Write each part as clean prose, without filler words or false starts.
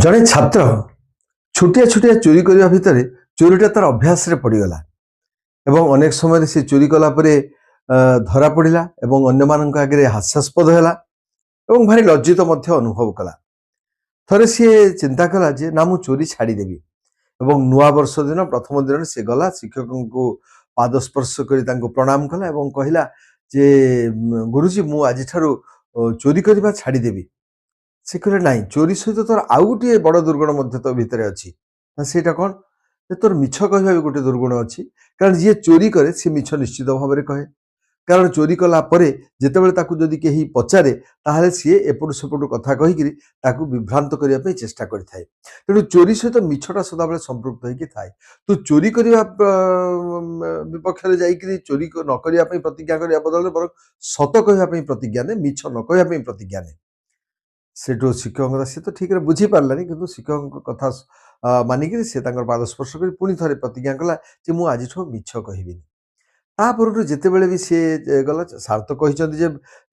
ଜଣେ ଛାତ୍ର ଛୋଟିଆ ଛୋଟିଆ ଚୋରି କରିବା ଭିତରେ ଚୋରିଟା ତାର ଅଭ୍ୟାସରେ ପଡ଼ିଗଲା ଏବଂ ଅନେକ ସମୟରେ ସେ ଚୋରି କଲା ପରେ ଧରା ପଡ଼ିଲା ଏବଂ ଅନ୍ୟମାନଙ୍କ ଆଗରେ ହାସ୍ୟାସ୍ପଦ ହେଲା ଏବଂ ଭାରି ଲଜ୍ଜିତ ମଧ୍ୟ ଅନୁଭବ କଲା। ଥରେ ସିଏ ଚିନ୍ତା କଲା ଯେ ନା ମୁଁ ଚୋରି ଛାଡ଼ିଦେବି ଏବଂ ନୂଆ ବର୍ଷ ଦିନ ପ୍ରଥମ ଦିନରେ ସେ ଗଲା ଶିକ୍ଷକଙ୍କୁ ପାଦ ସ୍ପର୍ଶ କରି ତାଙ୍କୁ ପ୍ରଣାମ କଲା ଏବଂ କହିଲା ଯେ ଗୁରୁଜୀ ମୁଁ ଆଜିଠାରୁ ଚୋରି କରିବା ଛାଡ଼ିଦେବି। ସେ କହିଲେ ନାଇଁ ଚୋରି ସହିତ ତୋର ଆଉ ଗୋଟିଏ ବଡ଼ ଦୁର୍ଗୁଣ ମଧ୍ୟ ତୋ ଭିତରେ ଅଛି। ସେଇଟା କ'ଣ? ଯେ ତୋର ମିଛ କହିବା ବି ଗୋଟେ ଦୁର୍ଗୁଣ ଅଛି। କାରଣ ଯିଏ ଚୋରି କରେ ସେ ମିଛ ନିଶ୍ଚିତ ଭାବରେ କହେ। କାରଣ ଚୋରି କଲା ପରେ ଯେତେବେଳେ ତାକୁ ଯଦି କେହି ପଚାରେ ତାହେଲେ ସିଏ ଏପଟୁ ସେପଟୁ କଥା କହିକିରି ତାକୁ ବିଭ୍ରାନ୍ତ କରିବା ପାଇଁ ଚେଷ୍ଟା କରିଥାଏ। ତେଣୁ ଚୋରି ସହିତ ମିଛଟା ସଦାବେଳେ ସମ୍ପୃକ୍ତ ହେଇକି ଥାଏ। ତୁ ଚୋରି କରିବା ବିପକ୍ଷରେ ଯାଇକିରି ଚୋରି ନ କରିବା ପାଇଁ ପ୍ରତିଜ୍ଞା କରିବା ବଦଳରେ ବରଂ ସତ କହିବା ପାଇଁ ପ୍ରତିଜ୍ଞା ନେ, ମିଛ ନ କହିବା ପାଇଁ ପ୍ରତିଜ୍ଞା ନେ। ସେଠୁ ଶିକ୍ଷକଙ୍କ କଥା ସେ ତ ଠିକରେ ବୁଝିପାରିଲାନି, କିନ୍ତୁ ଶିକ୍ଷକଙ୍କ କଥା ମାନିକିରି ସେ ତାଙ୍କର ପାଦ ସ୍ପର୍ଶ କରି ପୁଣି ଥରେ ପ୍ରତିଜ୍ଞା କଲା ଯେ ମୁଁ ଆଜିଠୁ ମିଛ କହିବିନି। ତା ପରଠୁ ଯେତେବେଳେ ବି ସିଏ ଗଲା, ସାର୍ ତ କହିଛନ୍ତି ଯେ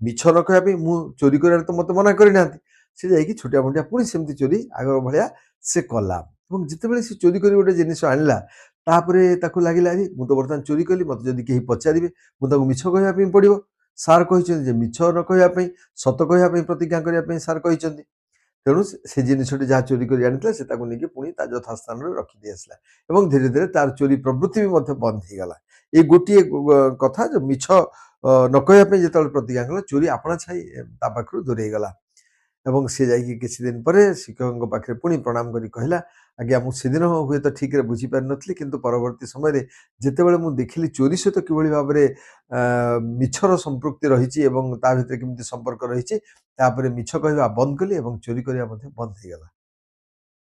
ମିଛ ନ କହିବା ପାଇଁ, ମୁଁ ଚୋରି କରିବାରେ ତ ମୋତେ ମନା କରିନାହାନ୍ତି। ସେ ଯାଇକି ଛୋଟିଆ ମୋଟିଆ ପୁଣି ସେମିତି ଚୋରି ଆଗ ଭଳିଆ ସେ କଲା ଏବଂ ଯେତେବେଳେ ସେ ଚୋରି କରି ଗୋଟେ ଜିନିଷ ଆଣିଲା ତାପରେ ତାକୁ ଲାଗିଲା ଯେ ମୁଁ ତ ବର୍ତ୍ତମାନ ଚୋରି କଲି, ମୋତେ ଯଦି କେହି ପଚାରିବେ ମୁଁ ତାକୁ ମିଛ କହିବା ପାଇଁ ପଡ଼ିବ। ସାର୍ କହିଛନ୍ତି ଯେ ମିଛ ନ କହିବା ପାଇଁ, ସତ କହିବା ପାଇଁ ପ୍ରତିଜ୍ଞା କରିବା ପାଇଁ ସାର୍ କହିଛନ୍ତି। ତେଣୁ ସେ ଜିନିଷଟି ଯାହା ଚୋରି କରି ଆଣିଥିଲା ସେ ତାକୁ ନେଇକି ପୁଣି ତା ଯଥା ସ୍ଥାନରେ ରଖିଦେଇ ଆସିଲା ଏବଂ ଧୀରେ ଧୀରେ ତାର ଚୋରି ପ୍ରବୃତ୍ତି ବି ମଧ୍ୟ ବନ୍ଦ ହେଇଗଲା। ଏଇ ଗୋଟିଏ କଥା ଯେ ମିଛ ନ କହିବା ପାଇଁ ଯେତେବେଳେ ପ୍ରତିଜ୍ଞା କଲା, ଚୋରି ଆପଣା ଛାଇ ତା ପାଖରୁ ଦୂରେଇଗଲା ଏବଂ ସେ ଯାଇକି କିଛି ଦିନ ପରେ ଶିକ୍ଷକଙ୍କ ପାଖରେ ପୁଣି ପ୍ରଣାମ କରି କହିଲା, ଆଜ୍ଞା ମୁଁ ସେଦିନ ହୁଏତ ଠିକରେ ବୁଝିପାରିନଥିଲି, କିନ୍ତୁ ପରବର୍ତ୍ତୀ ସମୟରେ ଯେତେବେଳେ ମୁଁ ଦେଖିଲି ଚୋରି ସହିତ କିଭଳି ଭାବରେ ମିଛର ସମ୍ପୃକ୍ତି ରହିଛି ଏବଂ ତା ଭିତରେ କେମିତି ସମ୍ପର୍କ ରହିଛି, ତାପରେ ମିଛ କହିବା ବନ୍ଦ କଲି ଏବଂ ଚୋରି କରିବା ମଧ୍ୟ ବନ୍ଦ ହେଇଗଲା।